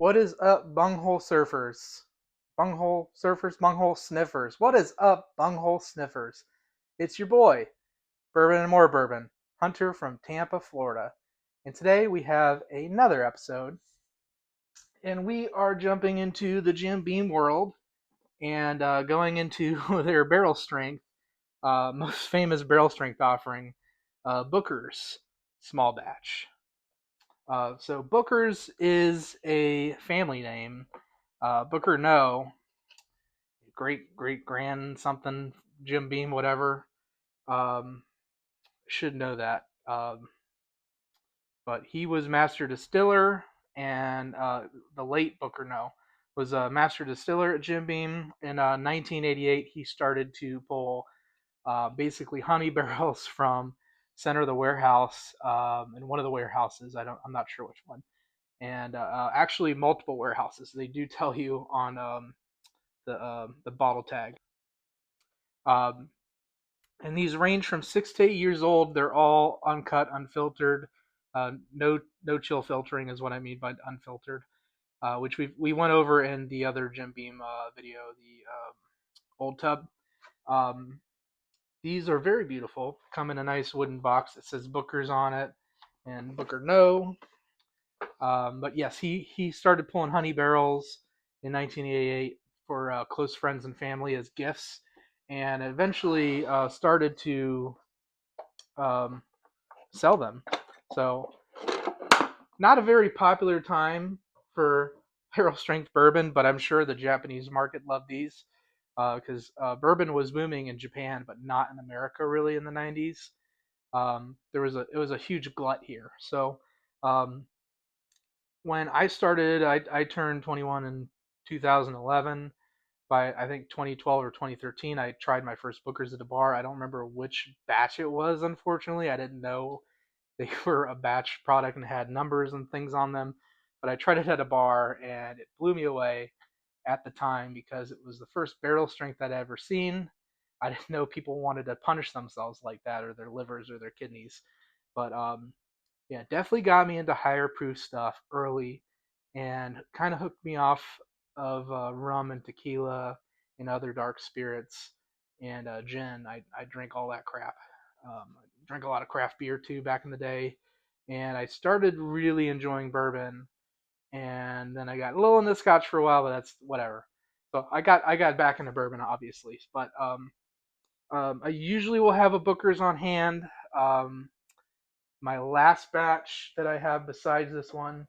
What is up, bunghole surfers? Bunghole surfers, bunghole sniffers. What is up, bunghole sniffers? It's your boy, Bourbon and More Bourbon, Hunter from Tampa, Florida. And today we have another episode, and we are jumping into the Jim Beam world and going into their barrel strength, most famous barrel strength offering, Booker's Small Batch. So Booker's is a family name. Booker No, great grand something, Jim Beam, whatever. Um, should know that. But he was master distiller, and the late Booker No was a master distiller at Jim Beam. In 1988, he started to pull basically honey barrels from center of the warehouse, in one of the warehouses. I'm not sure which one, and actually multiple warehouses. They do tell you on the bottle tag. Um, and these range from 6 to 8 years old. They're all uncut, unfiltered. No chill filtering is what I mean by unfiltered, which we went over in the other Jim Beam video, the old tub. Um, these are very beautiful. Come in a nice wooden box that says Booker's on it and Booker No. But yes, he started pulling honey barrels in 1988 for close friends and family as gifts, and eventually started to um, sell them. So not a very popular time for barrel strength bourbon, but I'm sure the Japanese market loved these because bourbon was booming in Japan, but not in America really in the 90s. It was a huge glut here. So um, when I started, I turned 21 in 2011. By I think 2012 or 2013, I tried my first Booker's at a bar. I don't remember which batch it was, unfortunately. I didn't know they were a batch product and had numbers and things on them. But I tried it at a bar and it blew me away at the time because it was the first barrel strength I'd ever seen. I didn't know people wanted to punish themselves like that, or their livers or their kidneys. But yeah, definitely got me into higher proof stuff early and kind of hooked me off of rum and tequila and other dark spirits and gin. I drink all that crap. I drank a lot of craft beer too back in the day, and I started really enjoying bourbon. And then I got a little into scotch for a while, but that's whatever. So I got back into bourbon obviously, but I usually will have a Booker's on hand. Um, my last batch that I have besides this one,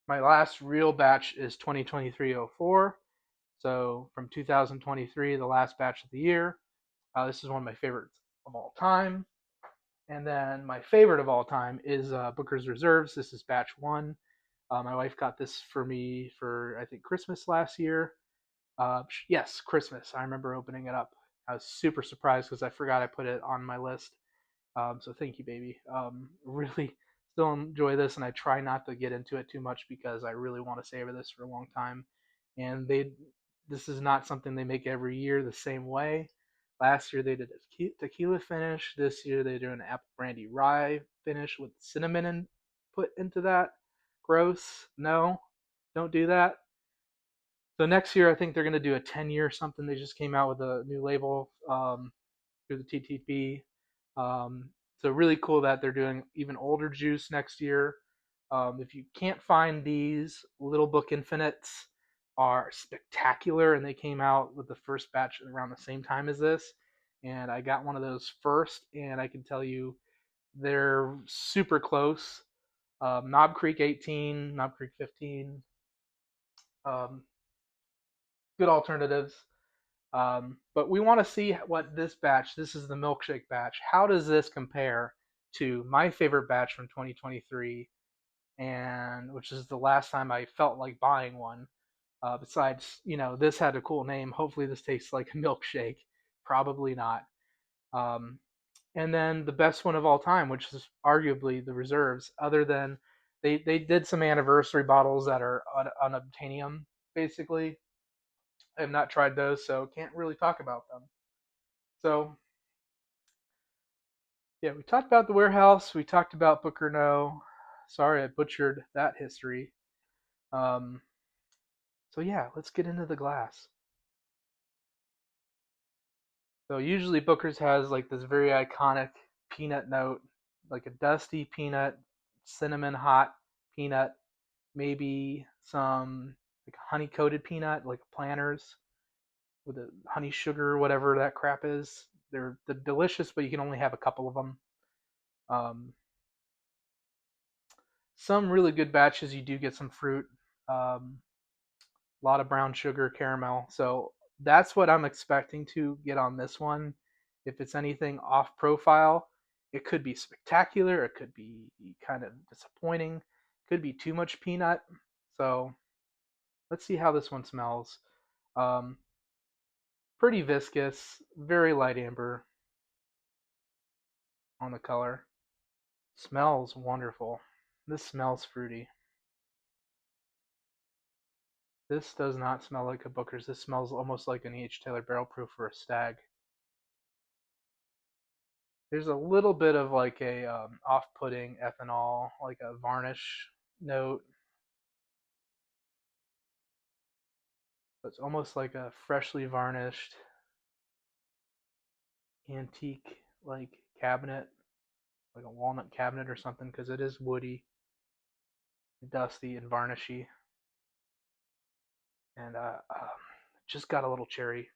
my last real batch is 2023-04. So from 2023, the last batch of the year. This is one of my favorites of all time. And then my favorite of all time is Booker's Reserves. This is batch one. My wife got this for me for, I think, Christmas last year. Yes, Christmas. I remember opening it up. I was super surprised because I forgot I put it on my list. So thank you, baby. Really still enjoy this, and I try not to get into it too much because I really want to savor this for a long time. And this is not something they make every year the same way. Last year they did a tequila finish. This year they do an apple brandy rye finish with cinnamon put into that. Gross. No, don't do that. So next year I think they're gonna do a 10-year something. They just came out with a new label through the TTP. So really cool that they're doing even older juice next year. If you can't find these, Little Book Infinites are spectacular, and they came out with the first batch around the same time as this. And I got one of those first, and I can tell you they're super close. Knob Creek 18, Knob Creek 15, um, good alternatives. But we want to see what this is the Milkshake batch. How does this compare to my favorite batch from 2023, and which is the last time I felt like buying one? Besides, this had a cool name. Hopefully, this tastes like a milkshake. Probably not. Um, and then the best one of all time, which is arguably the reserves. Other than they did some anniversary bottles that are unobtainium, basically. I have not tried those, so can't really talk about them. So yeah, we talked about the warehouse. We talked about Booker No. Sorry I butchered that history. Um, so yeah, let's get into the glass. So usually Booker's has like this very iconic peanut note, like a dusty peanut, cinnamon hot peanut, maybe some like honey coated peanut, like Planters with a honey sugar or whatever that crap is. They're delicious, but you can only have a couple of them. Um, some really good batches, you do get some fruit, a lot of brown sugar, caramel. So that's what I'm expecting to get on this one. If it's anything off profile, it could be spectacular. It could be kind of disappointing. It could be too much peanut. So let's see how this one smells. Um, Pretty viscous, very light amber on the color. Smells wonderful. This smells fruity. This does not smell like a Booker's. This smells almost like an E.H. Taylor barrel proof for a stag. There's a little bit of like a off-putting ethanol, like a varnish note. It's almost like a freshly varnished antique like cabinet, like a walnut cabinet or something, because it is woody, dusty, and varnishy. And just got a little cherry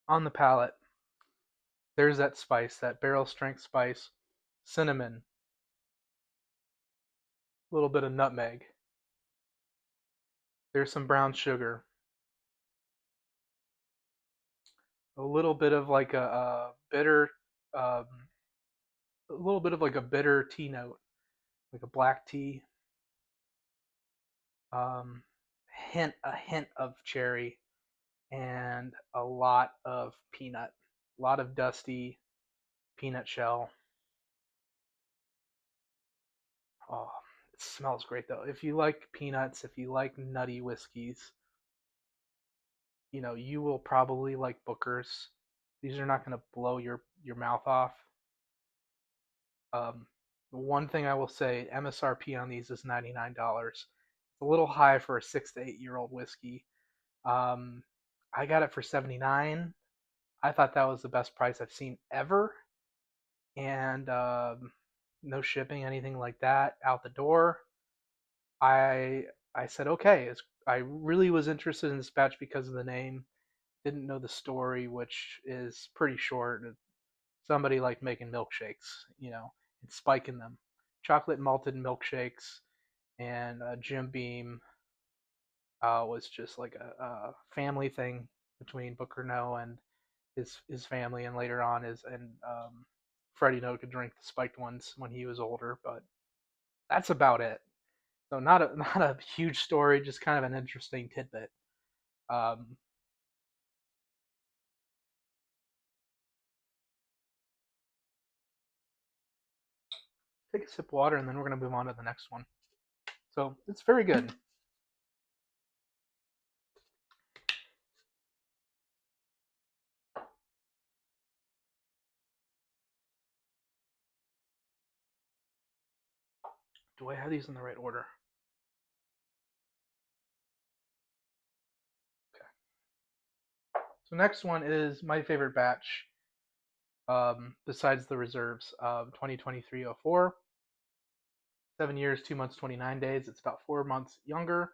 on the palate. There's that spice, that barrel strength spice, cinnamon, a little bit of nutmeg. There's some brown sugar, a little bit of like a bitter, um, a little bit of like a bitter tea note, like a black tea. Um, a hint of cherry, and a lot of peanut, a lot of dusty peanut shell. Oh, it smells great though. If you like peanuts, if you like nutty whiskeys, you will probably like Booker's. These are not going to blow your mouth off. Um, one thing I will say, MSRP on these is $99. It's a little high for a 6 to 8 year old whiskey. Um, I got it for 79. I thought that was the best price I've seen ever, and no shipping, anything like that, out the door. I I said okay. I really was interested in this batch because of the name. Didn't know the story, which is pretty short. Somebody like making milkshakes, and spiking them, chocolate malted milkshakes, and Jim Beam was just like a family thing between Booker No and his family, and later on Freddie No could drink the spiked ones when he was older, but that's about it. So not a not a huge story, just kind of an interesting tidbit. Um, take a sip of water, and then we're gonna move on to the next one. So it's very good. Do I have these in the right order? Okay. So next one is my favorite batch, besides the reserves. 2023-04, 7 years, 2 months, 29 days. It's about 4 months younger.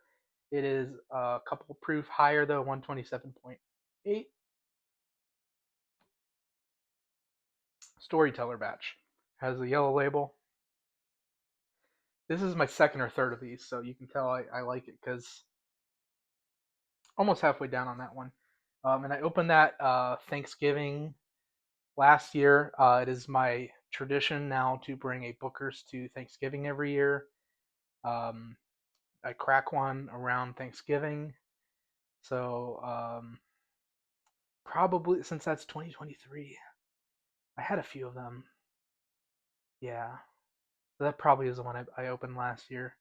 It is a couple proof higher though, 127.8. Storyteller batch has a yellow label. This is my second or third of these, so you can tell I like it because almost halfway down on that one. And I opened that Thanksgiving last year. It is my tradition now to bring a Booker's to Thanksgiving every year. Um, I crack one around Thanksgiving. So probably since that's 2023, I had a few of them. Yeah, so that probably is the one I opened last year.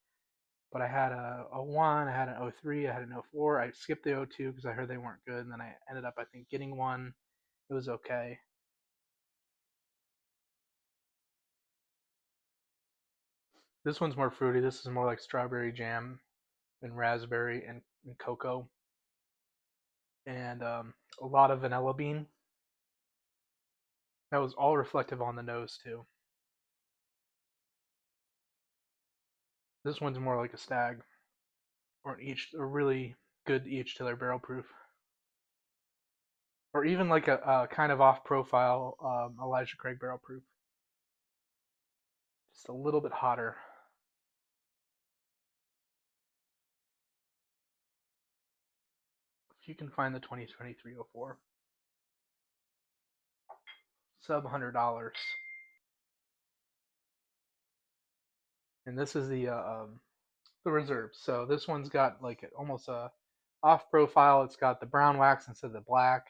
But I had a 1, I had an 03, I had an 04. I skipped the 02 because I heard they weren't good, and then I ended up, I think, getting one. It was okay. This one's more fruity. This is more like strawberry jam and raspberry and cocoa, and a lot of vanilla bean. That was all reflective on the nose too. This one's more like a stag or a really good each to their barrel proof, or even like a kind of off profile Elijah Craig barrel proof, just a little bit hotter. If you can find the 2023-04, sub $100, and this is the reserve. So this one's got like almost a off profile. It's got the brown wax instead of the black.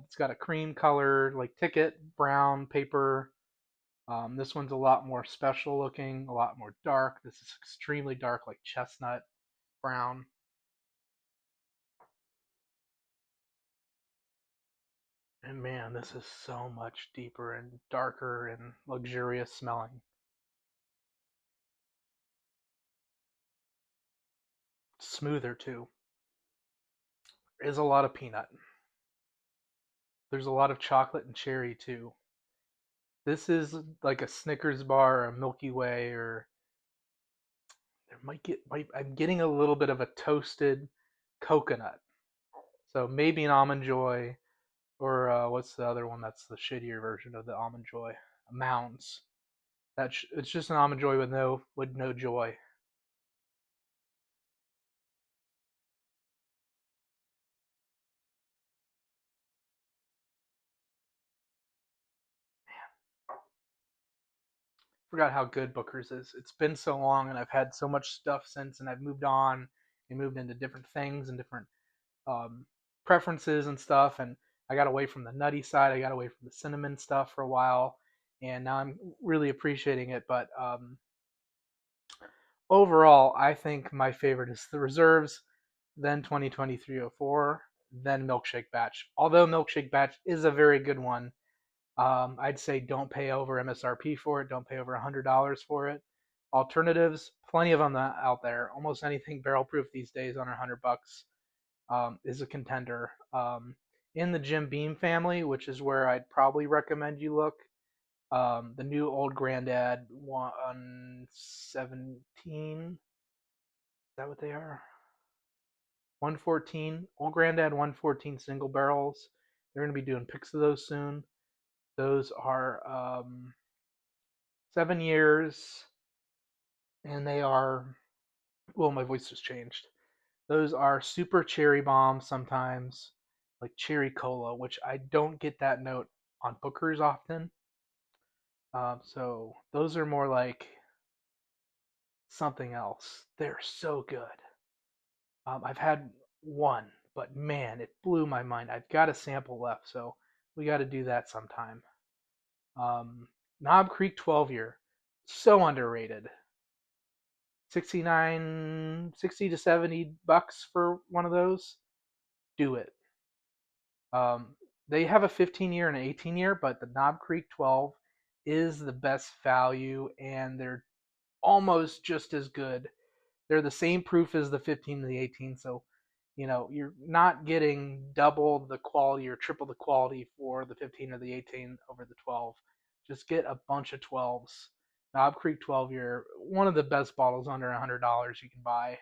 It's got a cream color, like ticket brown paper. This one's a lot more special looking, a lot more dark. This is extremely dark, like chestnut brown. And man, this is so much deeper and darker and luxurious smelling. Smoother too. There's a lot of peanut. There's a lot of chocolate and cherry too. This is like a Snickers bar or a Milky Way, or I'm getting a little bit of a toasted coconut. So maybe an almond joy, or what's the other one that's the shittier version of the almond joy? Mounds. It's just an almond joy with no joy. Forgot how good Booker's is. It's been so long, and I've had so much stuff since, and I've moved on and moved into different things and different um, preferences and stuff. And I got away from the nutty side. I got away from the cinnamon stuff for a while, and now I'm really appreciating it. But overall, I think my favorite is the reserves, then 2023-04, then Milkshake Batch. Although Milkshake Batch is a very good one, I'd say don't pay over MSRP for it. Don't pay over $100 for it. Alternatives, plenty of them out there. Almost anything barrel proof these days under $100 is a contender. In the Jim Beam family, which is where I'd probably recommend you look, the new Old Granddad 117. Is that what they are? 114. Old Granddad 114 single barrels. They're going to be doing pics of those soon. Those are 7 years, and they are. Well, my voice just changed. Those are super cherry bomb sometimes, like cherry cola, which I don't get that note on Booker's often. So those are more like something else. They're so good. I've had one, but man, it blew my mind. I've got a sample left, so we got to do that sometime. Um, Knob Creek 12 year, so underrated. 69, 60 to $70 for one of those. Do it. They have a 15 year and an 18-year, but the Knob Creek 12 is the best value, and they're almost just as good. They're the same proof as the 15 and the 18, so you're not getting double the quality or triple the quality for the 15 or the 18 over the 12. Just get a bunch of 12s. Knob Creek 12 year, one of the best bottles under $100 you can buy,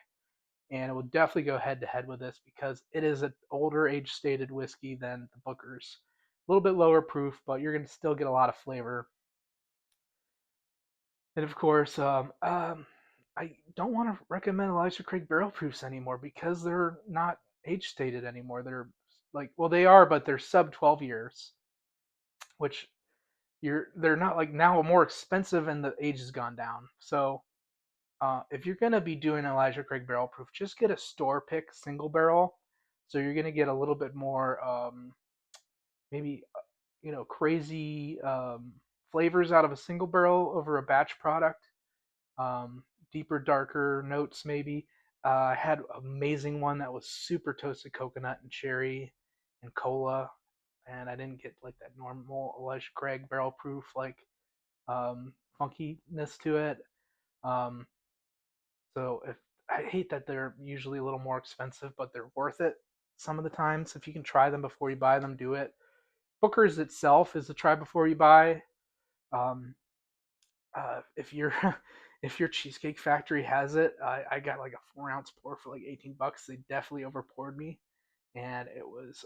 and it will definitely go head to head with this because it is an older age stated whiskey than the Booker's. A little bit lower proof, but you're going to still get a lot of flavor. And of course, I don't want to recommend Elijah Craig barrel proofs anymore because they're not age stated anymore. They're like, well, they are, but they're sub 12 years, which they're not like now more expensive and the age has gone down. So if you're gonna be doing Elijah Craig barrel proof, just get a store pick single barrel. So you're gonna get a little bit more maybe crazy flavors out of a single barrel over a batch product. Deeper, darker notes maybe. I had an amazing one that was super toasted coconut and cherry and cola, and I didn't get like that normal Elijah Craig barrel proof like funkiness to it. Um, so if I hate that they're usually a little more expensive, but they're worth it some of the times. If you can try them before you buy them, do it. Booker's itself is a try before you buy. Um, if your if your Cheesecake Factory has it, I got like a 4 ounce pour for like $18. They definitely over poured me, and it was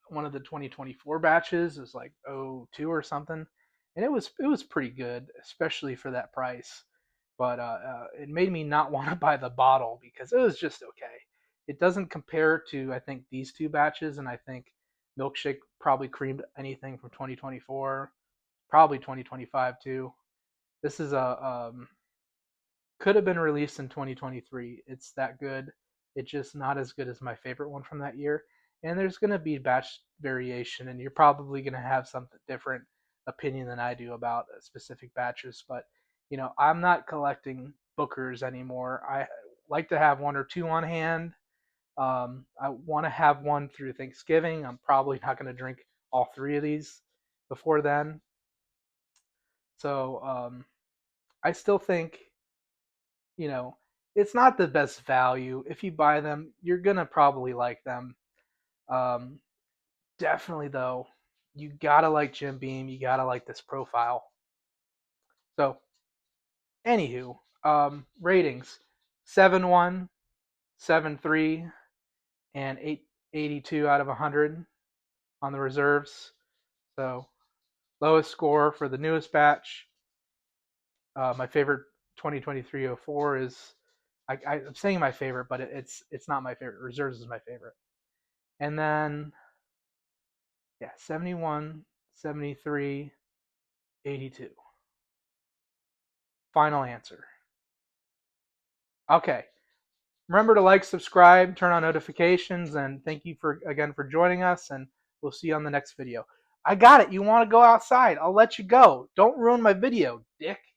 one of the 2024 batches. It was like '02 or something, and it was pretty good, especially for that price. But it made me not want to buy the bottle because it was just okay. It doesn't compare to I think these two batches, and I think Milkshake probably creamed anything from 2024, probably 2025 too. This is a could have been released in 2023. It's that good. It's just not as good as my favorite one from that year. And there's going to be batch variation, and you're probably going to have something different opinion than I do about specific batches. But I'm not collecting Bookers anymore. I like to have one or two on hand. I want to have one through Thanksgiving. I'm probably not going to drink all three of these before then. So I still think you know, it's not the best value. If you buy them, you're gonna probably like them. Um, Definitely though, you gotta like Jim Beam. You gotta like this profile. So, anywho, ratings 7.1, 7.3, and 882 out of 100 on the reserves. So, lowest score for the newest batch. My favorite 2023-04 is I'm saying my favorite, but it's not my favorite. Reserves is my favorite. And then, yeah, 71, 73, 82. Final answer. Okay. Remember to like, subscribe, turn on notifications, and thank you for joining us, and we'll see you on the next video. I got it. You want to go outside? I'll let you go. Don't ruin my video, dick.